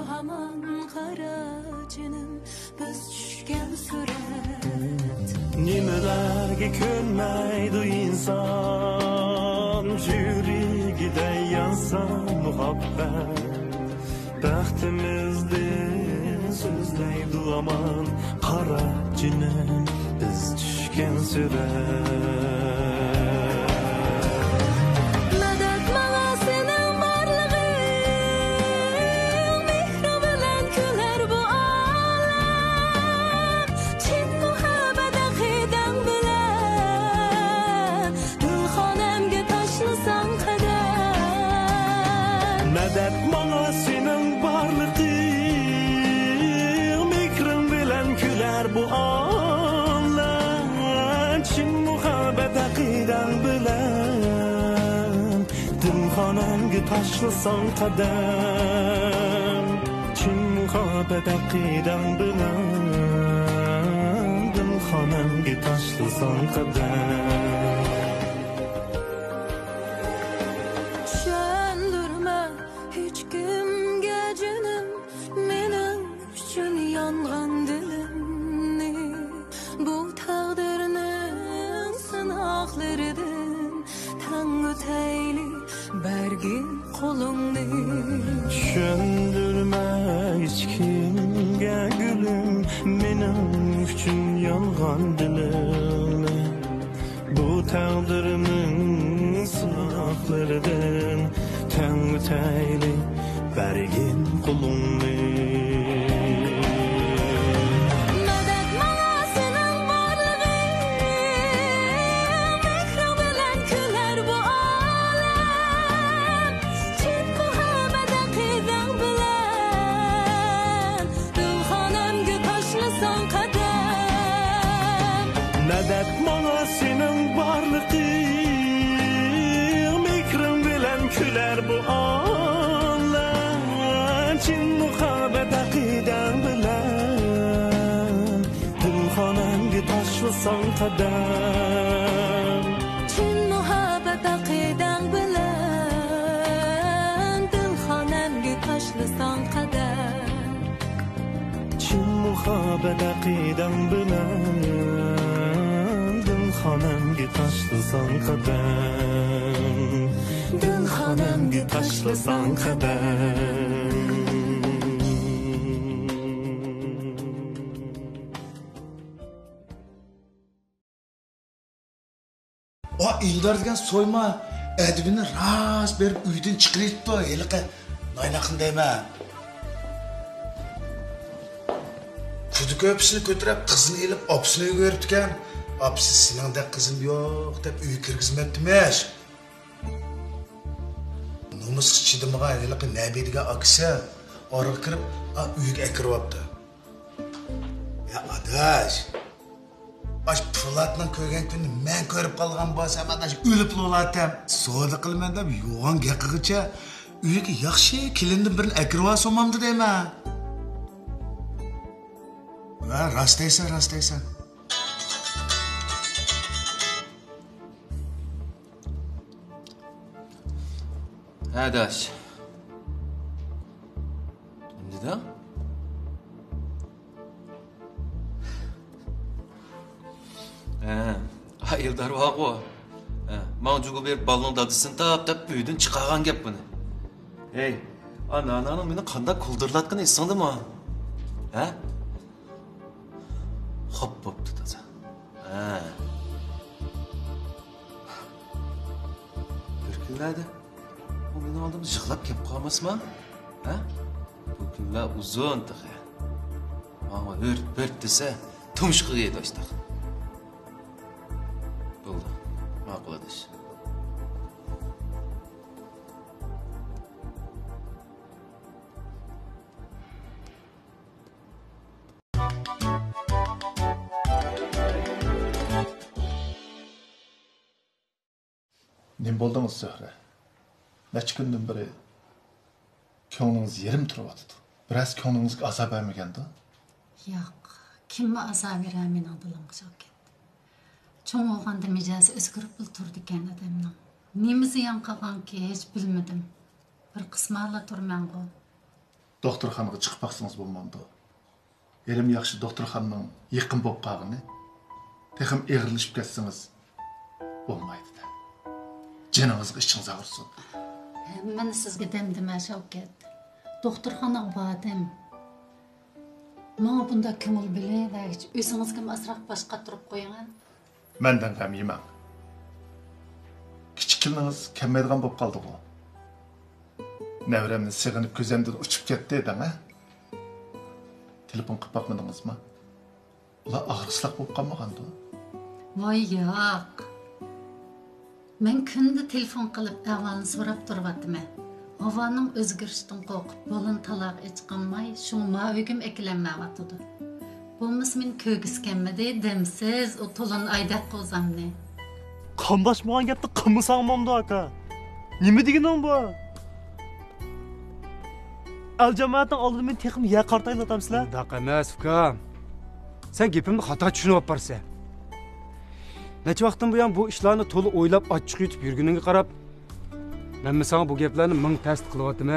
hamon qara jinim biz tushgan surat nimalarga ko'nmaydi inson yuragida yansa muhabbat baxtimizni so'zlaydi hamon qara jinim biz tushgan surat taşlasan kadem Çin muhabbet aqidam bilan Dilxonamga taşlasan kadem Söndürme hiç kimge canım Mening uchun yongan dilimni Bu taqdirning sinoqlaridan tang o'tayli bergin kolumni Söndürme hiç kimge gülüm Mening uchun yongan dilimni Bu taqdirimin sinoqlaridan tang o'tayli bergin qo'limni taşlasan kadem Çin muhabbet aqidam bilan Dilxonamga taşlasan kadem Çin muhabbet aqidam bilan Dilxonamga taşlasan kadem Dilxonamga taşlasan kadem O Ildar degan soyma adibini ras berib uydan chiqiribdi. Heliqi naynaqin deyman. Kudu köpsini ko'tarib qizini elib opsini uyga beribdikan. Opsi seningdek qizim yo'q deb uyga kirgizmabdimas. Nomus chidimiga heliqi Nabi degan akisi orqa kirib uyga akiryapti. Ya adash Baş Polat'la köygen günü men körüp kalgan basam adaş ölüp Polat'ım. Soğudu kılman da yoğun gekıgıça uyga yaxshi kelindim birini akirva somamdı deyme. Va rastaysan. Adaş. Şimdi de? Ayıldar var o. Mağcuğu bir balon dadısını tap büyüdün çıkargan gep bunu. Hey, ananın beni kanda kuldurlatkın insandı mı? He? Hop tutasa. Bir günlerde o beni aldığımız şıklap kep kalmaz mı? He? Bu günler uzun tıkı. Ama hört dese tumşkı yedi işte. Oldu. Makul adaş. Ne boldunuz Zöhre? Neç gündün beri ko'nglingiz yerim turibdi. Biraz ko'nglingizga azob bermagandi? Yo'q, kimga azob beradi mening dilimga chiqib ketdi. Cho'ng o'g'anda mijozi o'zgarib turdi ekan odamning. Nimasi yon qolganki hech bilmadim. Bir qismala turman-ku. doktorxonaga chiqib baqsangiz bo'lmamdi. Erim yaxshi doktorxonaning yaqin bo'lib qolgani, texim eg'irlashib ketsangiz bo'lmaydi-da. Caningizga ishingiz og'irsin. Men sizga demdima Shavkat. Doktorxonaga bordim. Mana bunda ko'ngil bilib, o'zingizga masraf boshqa turib qo'ying. Mendan ham yemang. Kichikligingiz kelmaydigan bo'lib qoldi-ku. Nevramni sig'inib ko'zimdan uchib ketdi eding, ha? Telefon qilib boqmadingizmi? Ular og'riqsizlik bo'lib qolmagandi. Voy yo'q. Men kunda telefon qilib ahvolni so'rab turibdim. Havoning o'zgarishidan qo'rqib, bo'lin taloq ichqanmay, shu mavigim eklanmayotdi. Bo'lmasa men ko'giskanmidi, demsiz, o to'lin aydaq qo'zamni. Qamdashmagan gapni qilmasangmamdi aka. Nima deganing bu? Al jamoatning oldida men texim ya qartaylatamsizlar. Daqa emas, ukam. Sen gapimni xato tushunib o'parsan. Necha vaqtdan buyon bu ishlarni to'liq o'ylab ochiq yutib yurguningga qarab, men sana bu gaplarni ming tasdiq qilyaptim.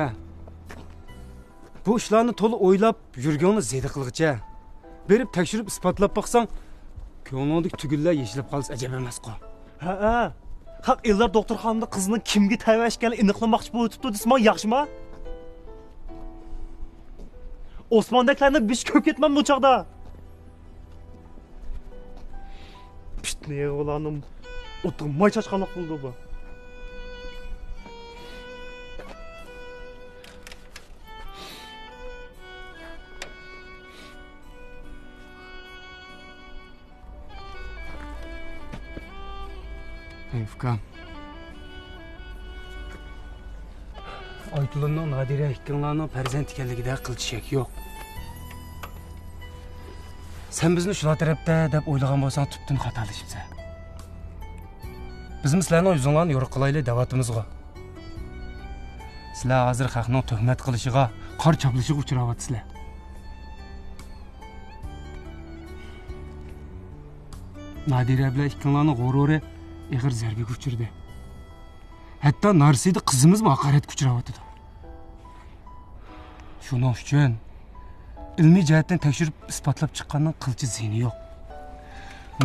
Bu ishlarni to'liq o'ylab yurganni zedi qilg'icha. Berib tekshirib isbotlab baqsang, ko'nglingdagi tugullar yeshilib qolsa ajab emas-ku. Ha. Haq Eldar doktorxonada qizni kimga tayyorlashganini aniqlamoqchi bo'libdi desam, yaxshimi? Osmondaklarni bish ko'p ketmam bu chaqda. Pitni o'g'lanim o'tirmay chachqaloq bo'ldi bu. Ukam. Aytulunning Nadira ikkinlarning farzand ekanligida qilchak yo'q. Sen bizni shular tarafda deb o'ylagan bo'lsang, tubdan xatolashibsan. Biz sizlarning yuzinglarni yo'riq qilaylik da'vatimizga. Sizlar hozir xalqning tuhmat qilishiga, qor choplishiga uchrayapsizlar. Nadira bilan ikkinlarning g'ururi ig'ir zarbaga uchirdi. Hatto Narsida qizimizmi haqoratga uchrayapti. Shuning uchun ilmiy jihatdan tekshirib isbotlab chiqqanning qilchi ziyni yo'q.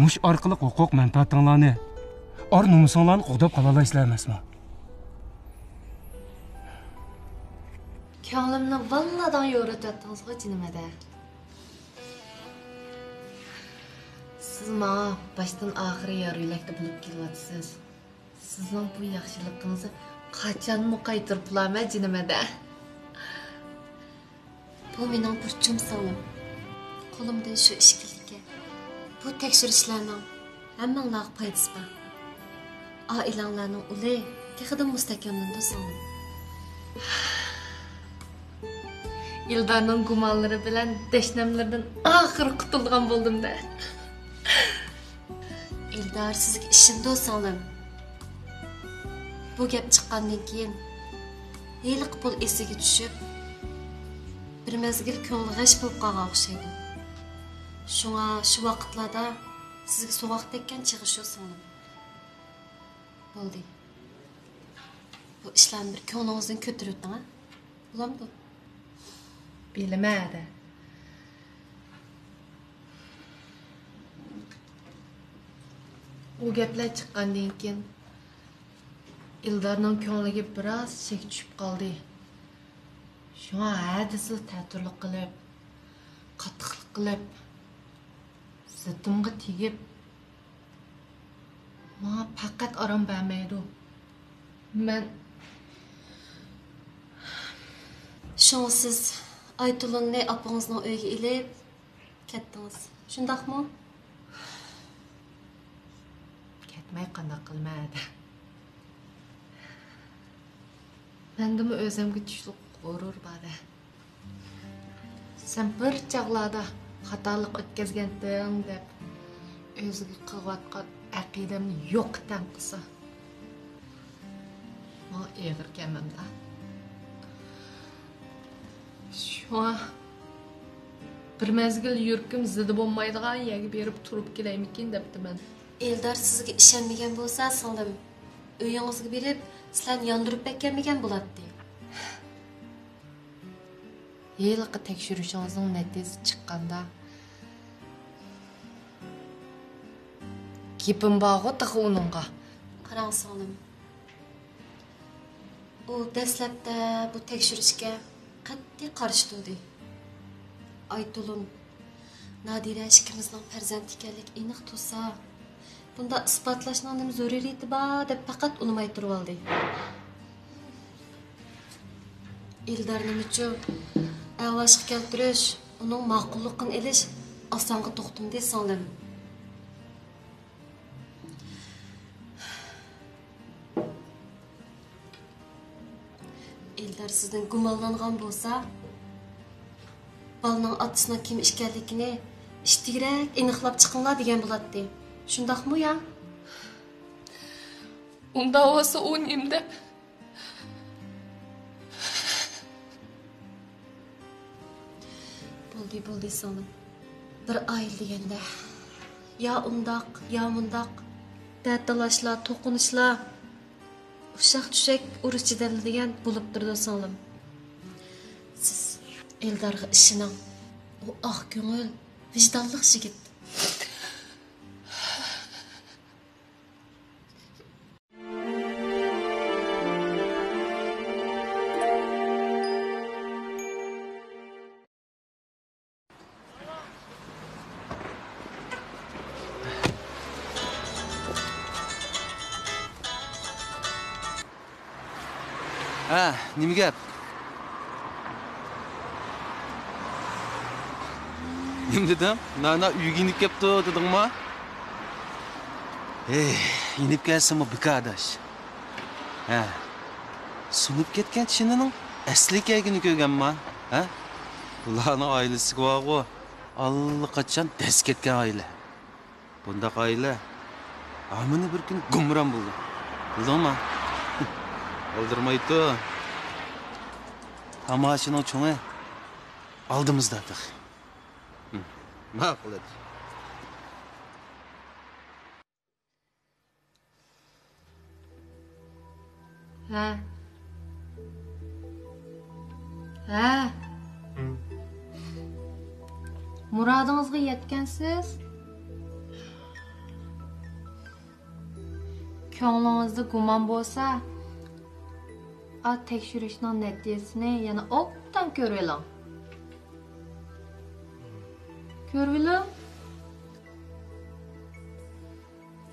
Mush orqali huquq manfaatinglarni, or nomusinglarni qo'dab qololaysizlar emasmi? Ko'nglimni valladan yo'rityaptingizga jinimada. Siz menga boshdan oxiri yo'rilakda bo'lib kelyapsiz. Sizning bu yaxshiligingizni qachonmi qaytarib bulama jinimada. Bu mening burchim singlim. Qo'limdan shu ish kelgan. Bu tekshirishlarning hammanglarga foydasi bor. Oilanglarning uli texida mustahkamlandi singlim. Ildarning gumonlari bilan dashnamlardan oxir qutulgan bo'ldim-da. Ildar sizga ishimda singlim. Bu gap chiqqandan keyin heliq pul esiga tushib bir mezgil ko'ngli g'ash bo'lib qolgan o'xshaydi. Shunga shu vaqtlarda sizga sovuq tekkan chig'i shu singlim. Bo'ldi. Bu ishlarni bir ko'nglingizdan ko'tarib o'ting, ha? Bo'lamdi? Bilmaydi. Bu gaplar chiqqandan keyin Ildarning ko'ngliga biroz shek tushib qoldi. Shunga hadisiz ta'tirlik qilib, qattiqlik qilib, zitimga tegib, menga faqat orom bermaydi. Men shunga siz Aytulunni opangizning uyiga ilib ketdingiz. Shundaqmi? Ketmay qanday qilmaydi. Mendimi o'zimga tushliq g'urur bor. Sen bir chaqlarda xatolik o'tkazganding deb o'ziga qilgan aqidamni yo'qdan qilsa. Men eg'ir kelmamda. Shua bir mezgil yurkim zidi bo'lmaydigan yerga berib turib kelaymikin debdi men. Eldar sizga ishonmagan bo'lsa, singlim, uyingizga berib, sizlarni yondirib bekkanmagan bo'ladi. Yılqı tekşürüşünüzün neticesi çıqqanda gepim bağı tığı onunğa. Qarang singlim. U dastlabda bu tekshirishga qat'iy qarshi turdi. Aytulun Nadira ikkimizning farzand ekanlik aniq tursa, bunda isbotlashning nima zaruriyati bor deb faqat unimay turib oldi. Ildarni uchun avashga keltirish, uning ma'qulligini elish osonga to'xtamdi singlim. Ildar sizden gumonlangan bo'lsa, balning otasining kim ekanligini ishtirak aniqlab chiqinglar degan bo'ladi. Shundaqmi ya? Unda olsa o'ynayim deb. Bo'ldi singlim. Bir oila deganda ya undaq, ya mundaq ta'tilashlar, to'qinishlar uşaq düşək uruş degan bo'lib turdi singlim. Siz Eldarga ishining, u oq ko'ngil, vijdonli yigit. Ha, nima gap? Nima dedim? Nana uyga inib kelibdi dedingmi? Inib kelsimi bikadash. Ha. Sunib ketgan kishinin asli ekagini ko'rganman, ha? Ularning oilasi bor-ku. Allaqachon dast ketgan oila. Bundaq oila amini bir kun gumron bo'ldi. Bildingmi? Aldırmaydı. Tamaşının çoğu aldığımızdadır. Mağul eder. Ha. Muradыңызға yetkensiz. Ko'nglingizda gumon bo'lsa, tekshirishning natijasini yana obdan ko'ralang. Ko'rvilang.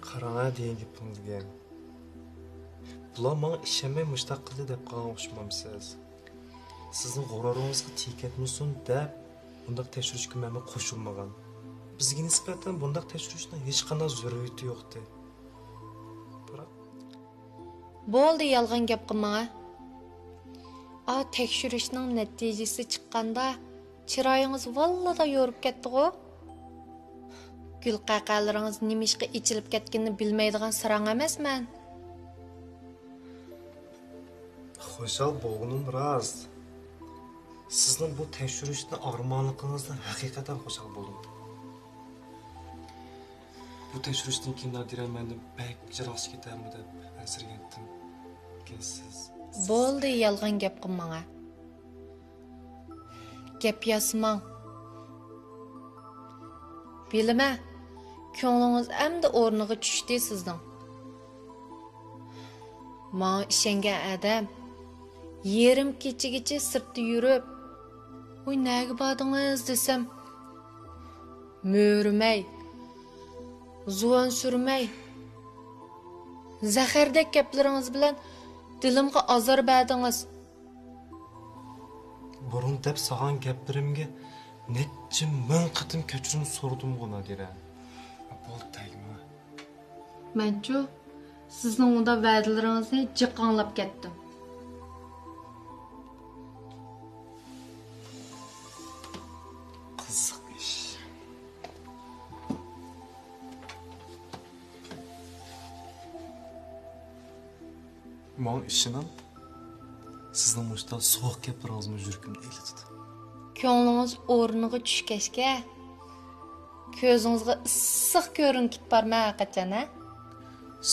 Qarang degan gapingizga. Bular menga ishonmay mushtaq qildi deb qolgan o'xshamamsiz. Sizning g'ururingizga tekatmasin deb bundaq tekshirishga men qo'shilmagan. Bizga nisbatan bundaq tekshirishning hech qanday zaruriyati yo'qdi. Bo'ldi, yolg'on gap qilma. Tekshirishning natijasi chiqqanda chiroyingiz vallada yorib ketdi-ku. Gul qaqalaringiz nima ishga ichilib ketganini bilmaydigan sirang emasman. Xo'shal bo'lganim rost. Sizning bu tekshirishni armonligingizdan haqiqatan xo'shal bo'ldim. Bu tekshirishdan keyin Nadira meni bek jiroqsi ketarmi deb ansirgandim. Siz Bo'ldi, yolg'on gap qilmanga. Gap yasmang. Bilma, ko'nglingiz endi o'rniga tushdi sizning. Men ishongan adam yerim kechagacha sirtda yurib, "Voy, nega bordingiz?" desam, mo'rimay, zuvan surmay, zahardek gaplaringiz bilan dilimga azor berdingiz. Burun deb sog'an gaplarimga necha ming qatim kechirim so'radim-ku Nadira. Bo'ldi tagma. Menchu sizning unda va'dalaringizni jiq anglab ketdim. Qiziq ish. Men ishinim sizning mushta so'q gaplaringizni yuragimda elitdi. Ko'nglingiz o'rniga tushgachga ko'zingizga issiq ko'rinib borma qachon, ha?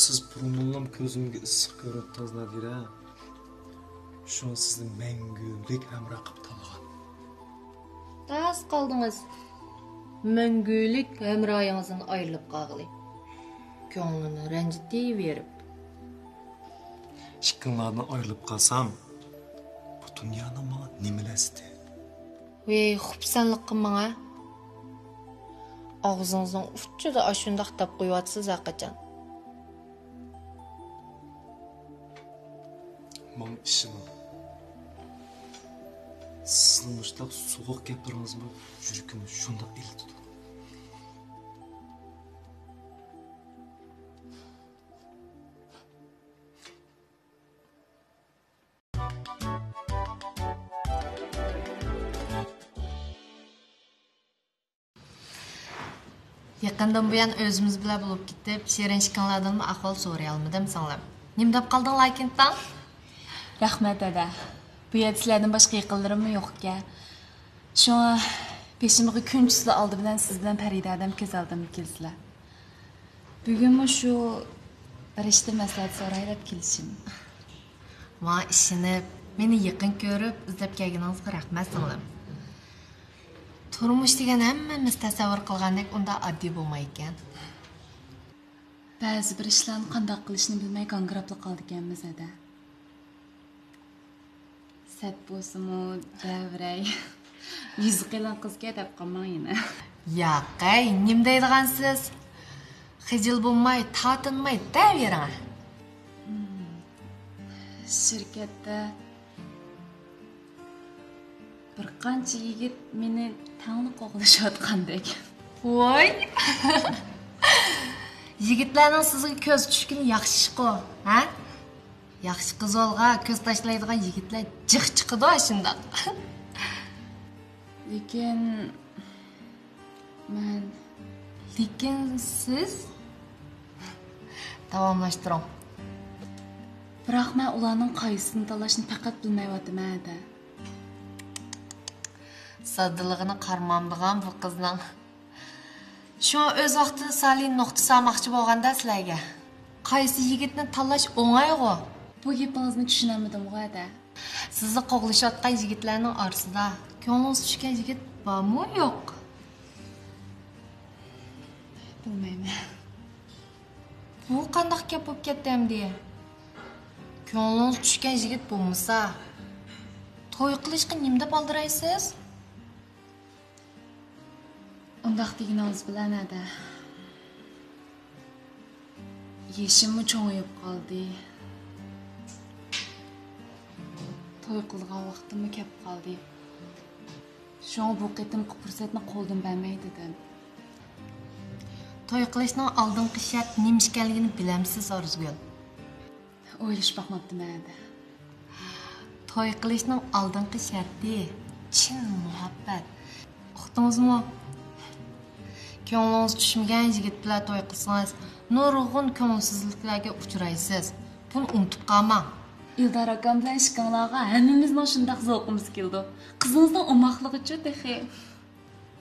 Siz burunimdan ko'zimga issiq ko'ryapsiz Nadira. Shuni sizni mangulik hamroh qilib tanlagan. Tas qaldınız. Мәңгілік әмрайыңыздан айырылып қағылы. Көңіліні рәнжітей беріп. Ikkinlardan ayrılıp kalsam, bu dünyanın bana nimelesdi? Ey, xupsanlıq qılmana. Ağzınızdan uççuda aşındaq tap qoyuatsız ақычан. Bana işinin. Sizin müştak soğuk gepleriniz mi? Yürükümü şunda el tutun. Yaqindan buyan özümüz bilan bo'lib ketib, Şerinşkinlardan ahvol so'ray olmadim singlim. Nim deb qolding Lakintan? Rahmat dada. Bu yerda sizlardan boshqa yaqinlarim yo'q-ku. Shunga peshimga kunchisi oldi bilan siz bilan Farida odam ko'z oldimga kelsizlar. Bugunmi shu bir ishda maslahat so'ray deb kelishim. Ma ishini meni yaqin ko'rib, izlab kelganingizga rahmat singlim. Turmush degan hammamiz tasavvur qilgandek unda oddiy bo'lmay ekan. Ba'zi bir ishlarni qanday qilishni bilmay g'angrabli qoldi ekanmiz ada. Sat bo'lsa-mu davray. Yuzi qilan qizga deb qolmang yana. Yo'q, nim deydigansiz? Xijil bo'lmay, tatinmay davering. Shirkatda bir qancha yigit meni tangni qo'g'lashayotgandek. Voy! Yigitlarning sizga ko'z tushgani yaxshi ish-ku, ha? Yaxshi qizolga ko'z tashlaydigan yigitlar jiq chiqadi shundoq. Lekin siz davomlashtiring. Biroq men ularning qaysini tanlashni faqat bilmayapman ada. Saddılığını qarmamdığan bu qızның. Şu an öz vaqtida Salih nuqta salmoqchi bo'lganda sizlarga. Qaysi yigitni tanlash o'ng'ay-ku. Bu gapingizni tushunamadim ada. Sizni qo'g'lashayotgan yigitlarning orasida ko'nglingiz tushgan yigit bormi yo'q? Bilmayman. Bu qanday gap bo'lib ketdi endi? Ko'nglingiz tushgan yigit bo'lmasa, to'y qilishga nima deb oldiraysiz? Undaq deganingiz bilan ada. Yeshimmi cho'ng'ib qoldi. To'y qilgan vaqtimni kelib qoldi. Shunga bu qitimqi fursatni qo'ldan bermay dedim. To'y qilishning oldingi shart nima ekanligini bilamsiz Orzugul? O'ylash baxmabdim ada. To'y qilishning oldingi sharti chin muhabbat. Uqdingizmi? Ko'nglingiz tushmagan yigit bilan to'y qilsangiz, nurg'un ko'ngilsizliklarga uchraysiz. Buni unutib qolmang. Ildar akam bilan ishqinglarga hammamizning shundoq zavqimiz keldi. Qizingizning omoqligicha dexe.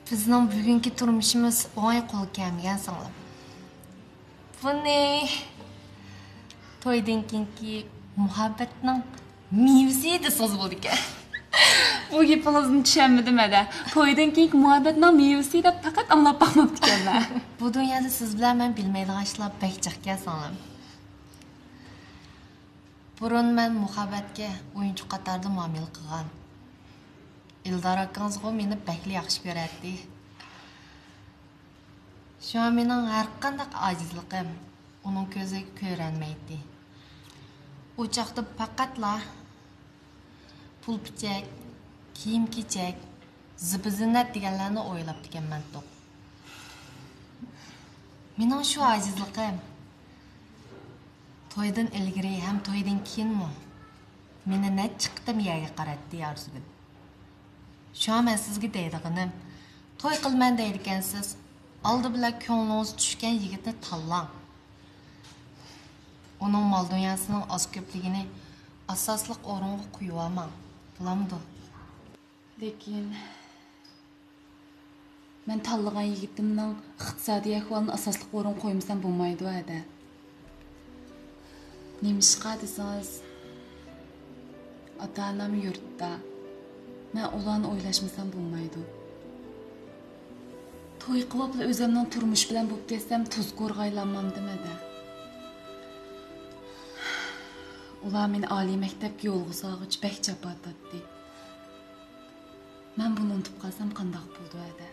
Bizning bugungi turmushimiz o'g'ay qo'l kelmagan singlim. Buni to'ydan keyingi muhabbatning mevasi desangiz bo'ldi ekan. Bu gapingizni tushunmadim ada. To'ydan keyin muhabbatning mevasi deb faqat anglab baxmabdi ekanman. Bu dunyoda siz bilan men bilmaydigan ishlar bek jiq singlim. Burun men muhabbatga o'yinchi qatorda muomala qilgan. Ildar akangizga meni bakli yaxshi ko'radi. Shu mening har qanday ojizligim uning ko'ziga ko'rinmaydi. U chaqda faqatla pul pichak, kiyim kechak, zibizinat deganlarni o'ylab ekanman to'q. Mening shu ojizligim to'ydan ilgari ham to'ydan keyinmi meni nechiqda miyaga qaratdi Orzugul. Shu men sizga deydiganim, to'y qilman deydigansiz, oldi bilan ko'nglingiz tushgan yigitni tanlang. Uning mol dunyosining oz ko'pligini asosliq o'ringa qo'yib olmang. Bilamdi. Lekin men tanlagan yigitimning iqtisodiy ahvolini asosliq o'rin qo'ymasam bo'lmaydi ada. Nimishqa desangiz, ota-onam yurtda. Men ularni o'ylashmasam bo'lmaydi. to'y qilibla o'zimning turmush bilan bo'lib ketsam tuz qo'rg'aylanmam demadi. Ular meni oliy maktabga yo'lga solg'ich bak chapatatdi. Men buni unutib qolsam qandoq bo'ldi ada?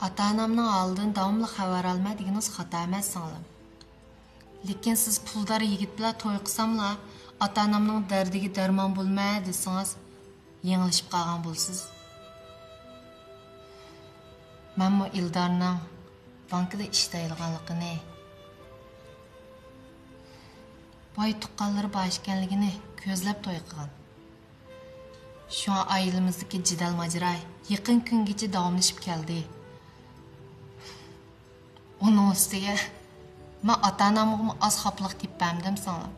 Ata-onamning oldidan davomli xabar olmay deganingiz xato emas singlim. Lekin siz puldor yigit bilan to'y qilsamlar, ata-onamning dardiga darmon bo'lmay desangiz, yanglishib qolgan bo'lsiz. Men bu Ildarning bankada ishlaydiganligini, boy tuqqanlari bor ekanligini ko'zlab to'y qilgan. Şu an ailemizdeki cidal maceray yakın kungacha davomlashib keldi. Onun üstüge, ben ata-onamga az xaplık deb bamdim sanlam.